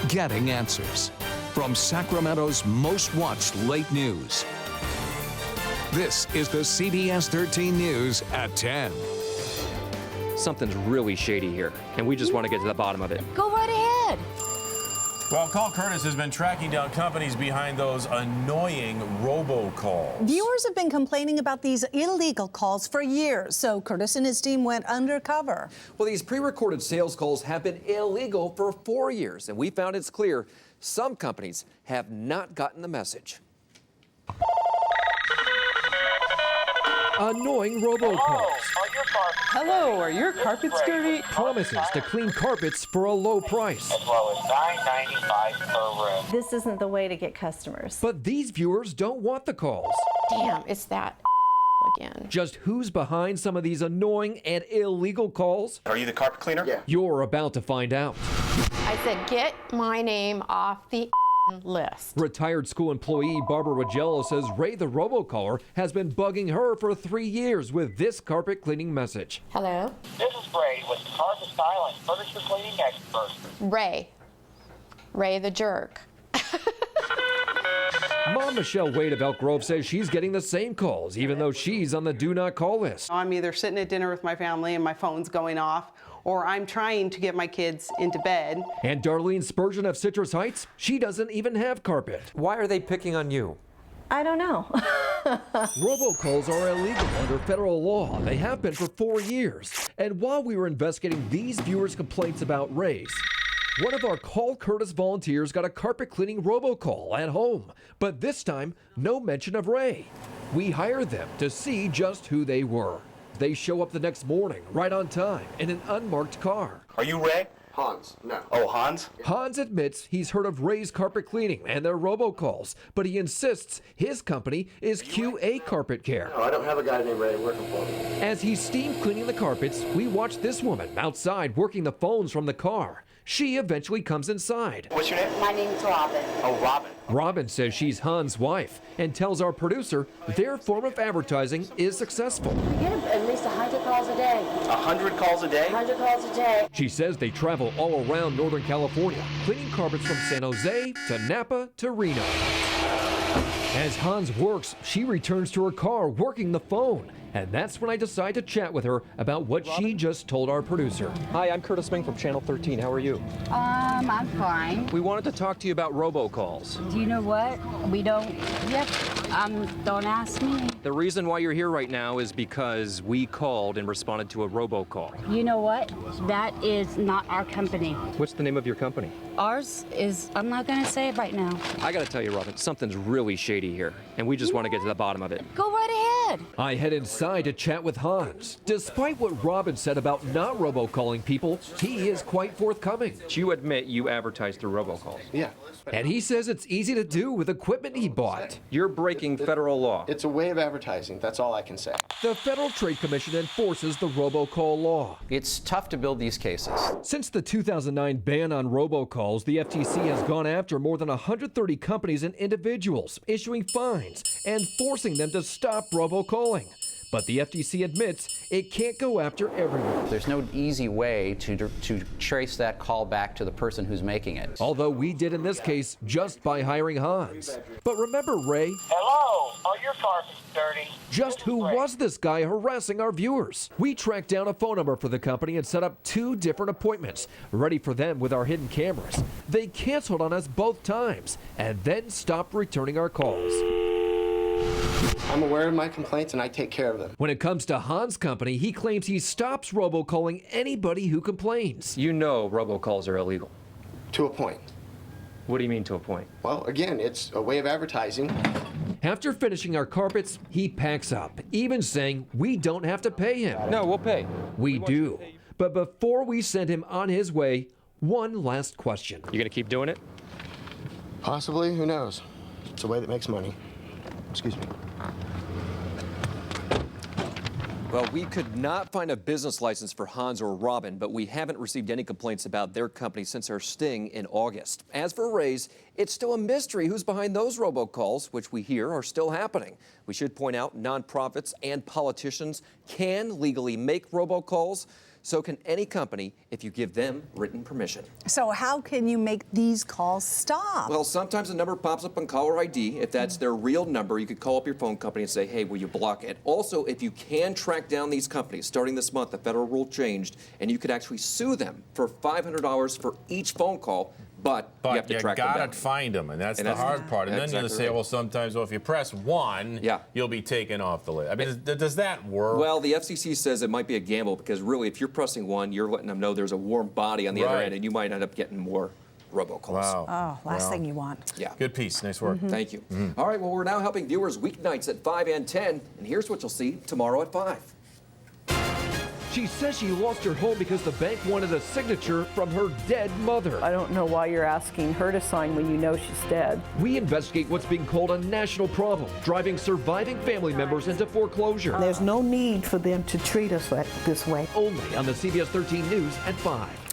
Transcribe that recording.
getting answers from Sacramento's most watched late news. This is the CBS 13 News at 10. Something's really shady here, and we just want to get to the bottom of it. Go right ahead. Well, Kurtis has been tracking down companies behind those annoying robocalls. Viewers have been complaining about these illegal calls for years, so Kurtis and his team went undercover. Well, these pre-recorded sales calls have been illegal for 4 years, and we found it's clear some companies have not gotten the message. Annoying robocalls. Hello, are your carpets dirty? Promises to clean carpets for a low price. As well as $9.95 per room. This isn't the way to get customers. But these viewers don't want the calls. Damn, it's that again. Just who's behind some of these annoying and illegal calls? Are you the carpet cleaner? Yeah. You're about to find out. I said, get my name off the list. Retired school employee Barbara Wagello says Ray the robocaller has been bugging her for 3 years with this carpet cleaning message. Hello? This is Brady with Carpet Style and Furniture Cleaning Expert. Ray the jerk. Mom Michelle Wade of Elk Grove says she's getting the same calls, even though she's on the do not call list. I'm either sitting at dinner with my family and my phone's going off, or I'm trying to get my kids into bed. And Darlene Spurgeon of Citrus Heights, she doesn't even have carpet. Why are they picking on you? I don't know. Robocalls are illegal under federal law. They have been for 4 years. And while we were investigating these viewers' complaints about Rays, one of our Call Kurtis volunteers got a carpet cleaning robocall at home. But this time, no mention of Ray. We hired them to see just who they were. They show up the next morning, right on time, in an unmarked car. Are you Ray? Hans, no. Oh, Hans? Hans admits he's heard of Ray's Carpet Cleaning and their robocalls, but he insists his company is QA Carpet Care. No, I don't have a guy named Ray working for me. As he's steam cleaning the carpets, we watch this woman outside working the phones from the car. She eventually comes inside. What's your name? My name's Robin. Oh, Robin. Robin says she's Hans' wife and tells our producer their form of advertising is successful. We get at least 100 calls a day. 100 calls a day? 100 calls a day. She says they travel all around Northern California, cleaning carpets from San Jose to Napa to Reno. As Hans works, she returns to her car working the phone. And that's when I decide to chat with her about what she just told our producer. Hi, I'm Kurtis Ming from Channel 13. How are you? I'm fine. We wanted to talk to you about robocalls. Do you know what? We don't, don't ask me. The reason why you're here right now is because we called and responded to a robocall. You know what? That is not our company. What's the name of your company? Ours is, I'm not going to say it right now. I gotta tell you, Robin, something's really shady here, and we just want to get to the bottom of it. Go right ahead. I head inside to chat with Hans. Despite what Robin said about not robocalling people, he is quite forthcoming. You admit you advertise through robocalls. Yeah. And he says it's easy to do with equipment he bought. You're breaking federal law. It's a way of advertising, that's all I can say. The Federal Trade Commission enforces the robocall law. It's tough to build these cases. Since the 2009 ban on robocalls, the FTC has gone after more than 130 companies and individuals, issuing fines and forcing them to stop robocalling. But the FTC admits it can't go after everyone. There's no easy way to trace that call back to the person who's making it. Although we did in this case just by hiring Hans. But remember, Ray, Hello, are your carpets dirty? just who was this guy harassing our viewers? We tracked down a phone number for the company and set up 2 different appointments, ready for them with our hidden cameras. They canceled on us both times and then stopped returning our calls. I'm aware of my complaints and I take care of them. When it comes to Hans' company, he claims he stops robocalling anybody who complains. You know robocalls are illegal. To a point. What do you mean to a point? Well, again, it's a way of advertising. After finishing our carpets, he packs up, even saying we don't have to pay him. No, we'll pay. We do. But before we send him on his way, one last question. You gonna keep doing it? Possibly, who knows? It's a way that makes money. Excuse me. Well, we could not find a business license for Hans or Robin, but we haven't received any complaints about their company since our sting in August. As for Ray's, it's still a mystery who's behind those robocalls, which we hear are still happening. We should point out nonprofits and politicians can legally make robocalls. So can any company if you give them written permission. So how can you make these calls stop? Well, sometimes a number pops up on caller ID. If that's their real number, you could call up your phone company and say, hey, will you block it? Also, if you can track down these companies, starting this month, the federal rule changed, and you could actually sue them for $500 for each phone call. But you have to track them down. You gotta find them, and that's the hard part. And then you'll say, well, sometimes, well, if you press 1, you'll be taken off the list. I mean, does that work? Well, the FCC says it might be a gamble because really, if you're pressing 1, you're letting them know there's a warm body on the other end, and you might end up getting more robocalls. Wow. Oh, last thing you want. Yeah. Good piece. Nice work. Thank you. All right, well, we're now helping viewers weeknights at 5 and 10, and here's what you'll see tomorrow at 5. She says she lost her home because the bank wanted a signature from her dead mother. I don't know why you're asking her to sign when you know she's dead. We investigate what's being called a national problem, driving surviving family members into foreclosure. There's no need for them to treat us this way. Only on the CBS 13 News at 5.